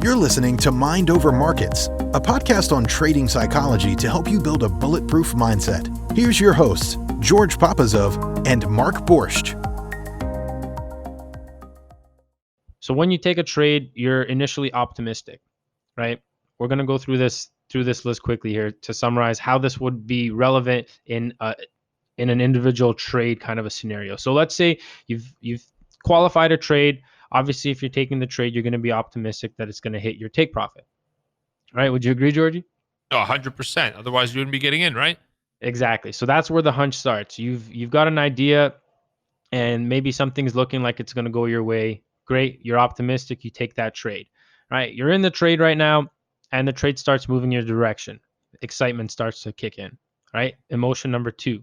You're listening to Mind Over Markets, a podcast on trading psychology to help you build a bulletproof mindset. Here's your hosts, George Papazov and Mark Borscht. So when you take a trade, you're initially optimistic, right? We're going to go through this list quickly here to summarize how this would be relevant in an individual trade kind of a scenario. So let's say you've qualified a trade. Obviously, if you're taking the trade, you're going to be optimistic that it's going to hit your take profit. Right? Would you agree, Georgie? Oh, 100%. Otherwise, you wouldn't be getting in, right? Exactly. So that's where the hunch starts. You've got an idea, and maybe something's looking like it's going to go your way. Great. You're optimistic. You take that trade. Right? You're in the trade right now, and the trade starts moving your direction. Excitement starts to kick in. Right? Emotion number 2.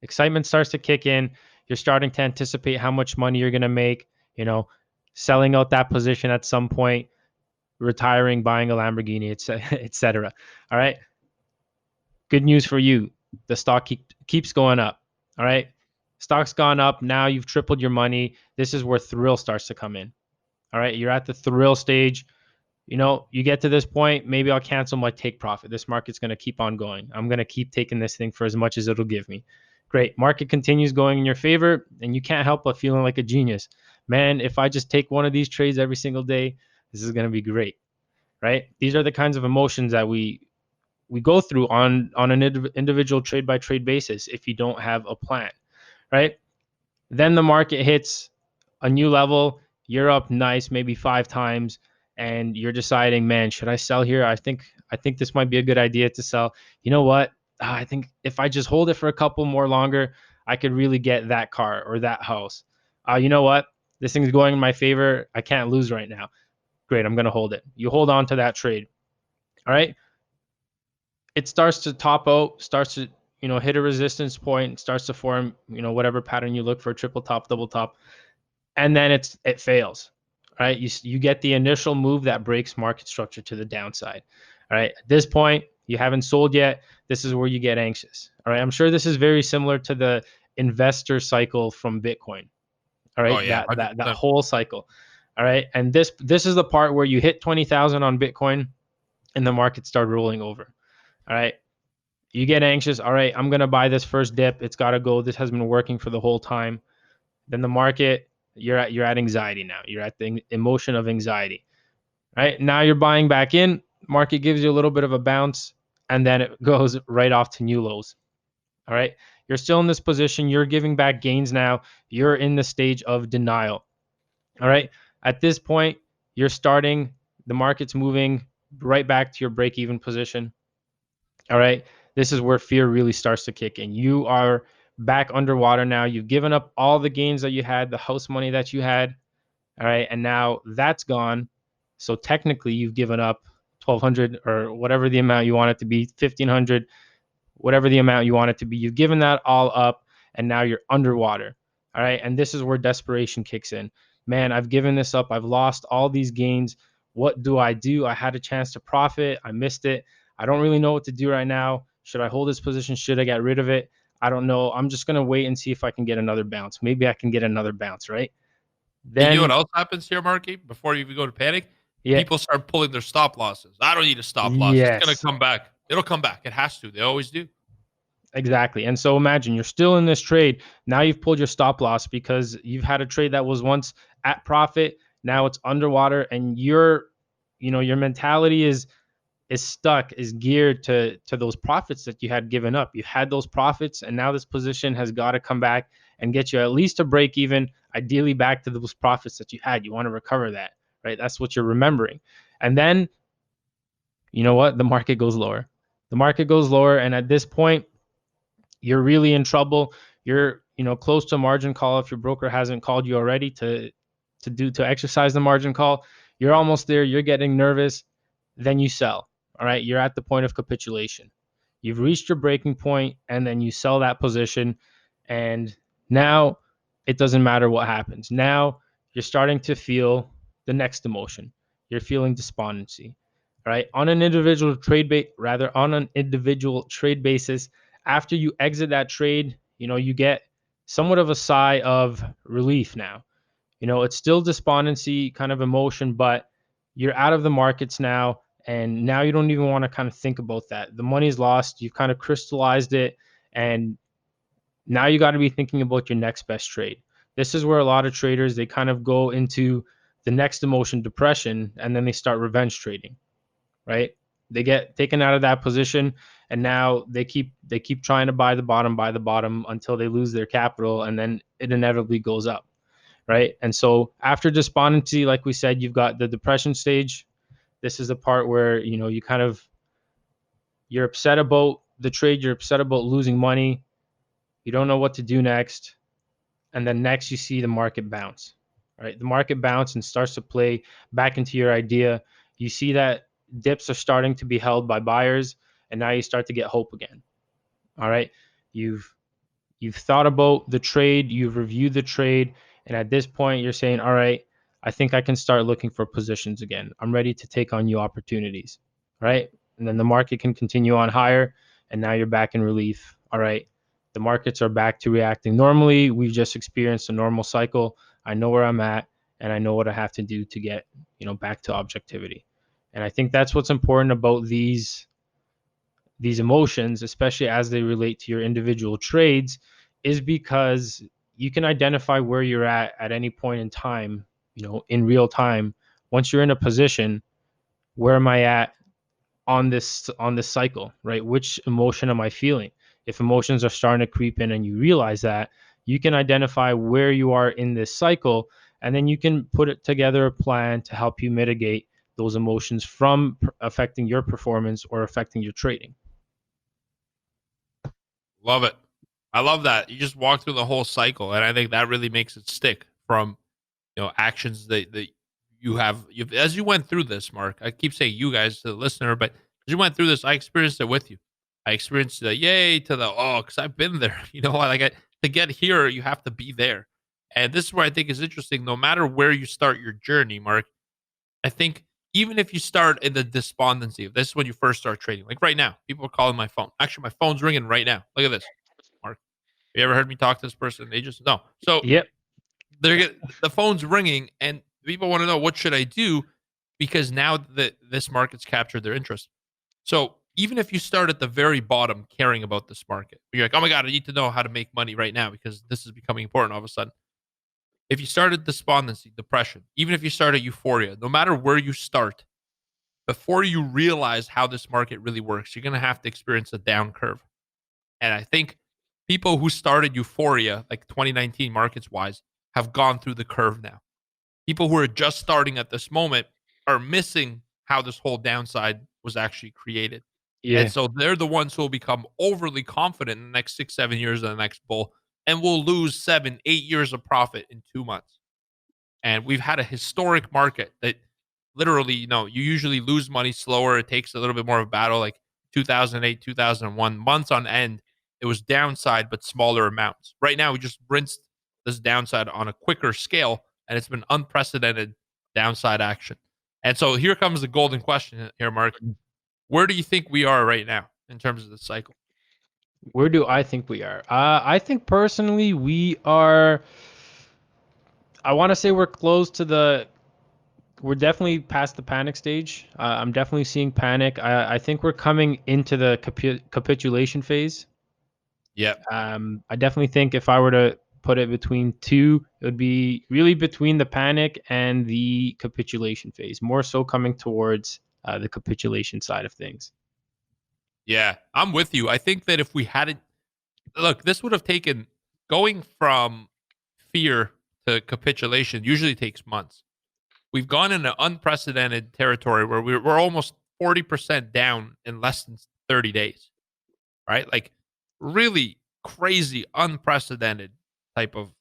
Excitement starts to kick in. You're starting to anticipate how much money you're going to make. Selling out that position at some point, retiring, buying a Lamborghini, etc. All right. Good news for you. The stock keeps going up. All right. Stock's gone up. Now you've tripled your money. This is where thrill starts to come in. All right. You're at the thrill stage. You get to this point, maybe I'll cancel my take profit. This market's going to keep on going. I'm going to keep taking this thing for as much as it'll give me. Great. Market continues going in your favor, and you can't help but feeling like a genius. Man, if I just take one of these trades every single day, this is going to be great, right? These are the kinds of emotions that we go through on an individual trade by trade basis if you don't have a plan, right? Then the market hits a new level. You're up nice, maybe 5 times, and you're deciding, man, should I sell here? I think this might be a good idea to sell. You know what? I think if I just hold it for a couple more longer, I could really get that car or that house. You know what? This thing's going in my favor. I can't lose right now. Great, I'm going to hold it. You hold on to that trade. All right? It starts to top out, starts to, hit a resistance point, starts to form, whatever pattern you look for, triple top, double top, and then it fails. Right? You get the initial move that breaks market structure to the downside. All right? At this point, you haven't sold yet. This is where you get anxious. All right? I'm sure this is very similar to the investor cycle from Bitcoin. All right, Oh, yeah, that whole cycle. All right, and this is the part where you hit 20,000 on Bitcoin, and the market started rolling over. All right, you get anxious. All right, I'm gonna buy this first dip. It's got to go. This has been working for the whole time. Then the market, you're at anxiety now. You're at the emotion of anxiety. Right now, you're buying back in. Market gives you a little bit of a bounce, and then it goes right off to new lows. All right. You're still in this position. You're giving back gains now. You're in the stage of denial. All right. At this point, the market's moving right back to your break-even position. All right. This is where fear really starts to kick in. You are back underwater now. You've given up all the gains that you had, the house money that you had. All right. And now that's gone. So technically, you've given up $1,200 or whatever the amount you want it to be, $1,500. Whatever the amount you want it to be, you've given that all up, and now you're underwater. All right. And this is where desperation kicks in. Man, I've given this up. I've lost all these gains. What do? I had a chance to profit. I missed it. I don't really know what to do right now. Should I hold this position? Should I get rid of it? I don't know. I'm just going to wait and see if I can get another bounce. Maybe I can get another bounce, right? Then, you know what else happens here, Marky? Before you even go to panic, people start pulling their stop losses. I don't need a stop loss. Yes. It's going to come back. It'll come back. It has to. They always do. Exactly. And so imagine you're still in this trade. Now you've pulled your stop loss because you've had a trade that was once at profit. Now it's underwater, and your mentality is stuck, is geared to those profits that you had given up. You had those profits, and now this position has got to come back and get you at least a break even, ideally back to those profits that you had. You want to recover that, right? That's what you're remembering. And then, you know what? The market goes lower. The market goes lower, and at this point, you're really in trouble. You're, close to margin call if your broker hasn't called you already to exercise the margin call. You're almost there. You're getting nervous. Then you sell. All right. You're at the point of capitulation. You've reached your breaking point, and then you sell that position. And now it doesn't matter what happens. Now you're starting to feel the next emotion. You're feeling despondency. All right. On an individual trade basis, after you exit that trade, you get somewhat of a sigh of relief now. It's still despondency kind of emotion, but you're out of the markets now, and now you don't even want to kind of think about that. The money's lost. You've kind of crystallized it, and now you got to be thinking about your next best trade. This is where a lot of traders, they kind of go into the next emotion, depression, and then they start revenge trading, right? They get taken out of that position, and now they keep trying to buy the bottom until they lose their capital, and then it inevitably goes up, right? And so after despondency, like we said, you've got the depression stage. This is the part where, you know, you kind of, you're upset about the trade, you're upset about losing money, you don't know what to do next, and then next you see the market bounce, right? The market bounce and starts to play back into your idea. You see that dips are starting to be held by buyers, and now you start to get hope again. All right, you've thought about the trade, you've reviewed the trade, and at this point you're saying, all right, I think I can start looking for positions again. I'm ready to take on new opportunities, right? And then the market can continue on higher, and now you're back in relief. All right, the markets are back to reacting normally. We've just experienced a normal cycle. I know where I'm at, and I know what I have to do to get, you know, back to objectivity. And I think that's what's important about these emotions, especially as they relate to your individual trades, is because you can identify where you're at any point in time, you know, in real time. Once you're in a position, where am I at on this cycle, right? Which emotion am I feeling? If emotions are starting to creep in and you realize that, you can identify where you are in this cycle, and then you can put it together a plan to help you mitigate those emotions from affecting your performance or affecting your trading. Love it. I love that. You just walk through the whole cycle, and I think that really makes it stick from, actions that you've as you went through this, Mark. I keep saying you guys to the listener, but as you went through this, I experienced it with you. I experienced the yay to the oh, because I've been there. To get here, you have to be there. And this is where I think is interesting. No matter where you start your journey, Mark, I think even if you start in the despondency, if this is when you first start trading, like right now, people are calling my phone. Actually, my phone's ringing right now. Look at this, Mark. You ever heard me talk to this person? They just no. So Yep. the phone's ringing, and people want to know what should I do because now that this market's captured their interest. So even if you start at the very bottom, caring about this market, you're like, oh my god, I need to know how to make money right now because this is becoming important all of a sudden. If you start at despondency, depression, even if you start at euphoria, no matter where you start, before you realize how this market really works, you're going to have to experience a down curve. And I think people who started euphoria, like 2019 markets wise, have gone through the curve now. People who are just starting at this moment are missing how this whole downside was actually created. And Yeah. so they're the ones who will become overly confident in the next 6, 7 years of the next bull and will lose 7, 8 years of profit in 2 months. And we've had a historic market that literally, you usually lose money slower. It takes a little bit more of a battle, like 2008, 2001, months on end. It was downside, but smaller amounts. Right now, we just rinsed this downside on a quicker scale, and it's been unprecedented downside action. And so here comes the golden question here, Mark. Where do you think we are right now in terms of the cycle? Where do I think we are? I think personally we are. I want to say we're close to the. We're definitely past the panic stage. I'm definitely seeing panic. I think we're coming into the capitulation phase. Yeah. I definitely think if I were to put it between two, it would be really between the panic and the capitulation phase. More so coming towards the capitulation side of things. Yeah, I'm with you. I think that if we hadn't look, this would have taken going from fear to capitulation usually takes months. We've gone into unprecedented territory where we're almost 40% down in less than 30 days, right? Like really crazy, unprecedented type of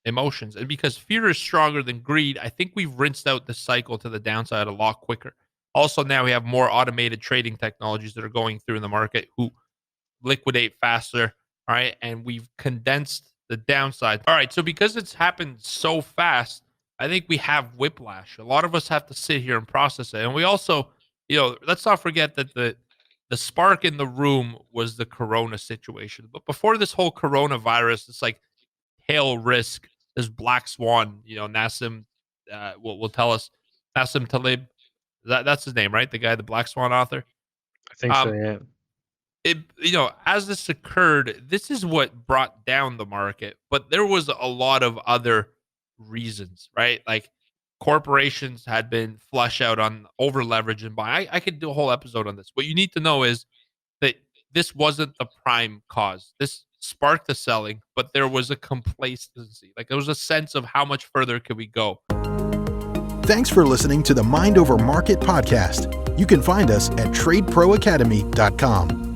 emotions. And because fear is stronger than greed, I think we've rinsed out the cycle to the downside a lot quicker. Also, now we have more automated trading technologies that are going through in the market who liquidate faster. All right. And we've condensed the downside. All right. So because it's happened so fast, I think we have whiplash. A lot of us have to sit here and process it. And we also, let's not forget that the spark in the room was the corona situation. But before this whole coronavirus, it's like tail risk, this black swan, Nassim will tell us, Nassim Talib That's his name, right? The guy, the Black Swan author. I think so, yeah. As this occurred, this is what brought down the market, but there was a lot of other reasons, right? Like corporations had been flush out on over leverage and buy. I could do a whole episode on this. What you need to know is that this wasn't the prime cause. This sparked the selling, but there was a complacency. Like there was a sense of how much further could we go. Thanks for listening to the Mind Over Market podcast. You can find us at tradeproacademy.com.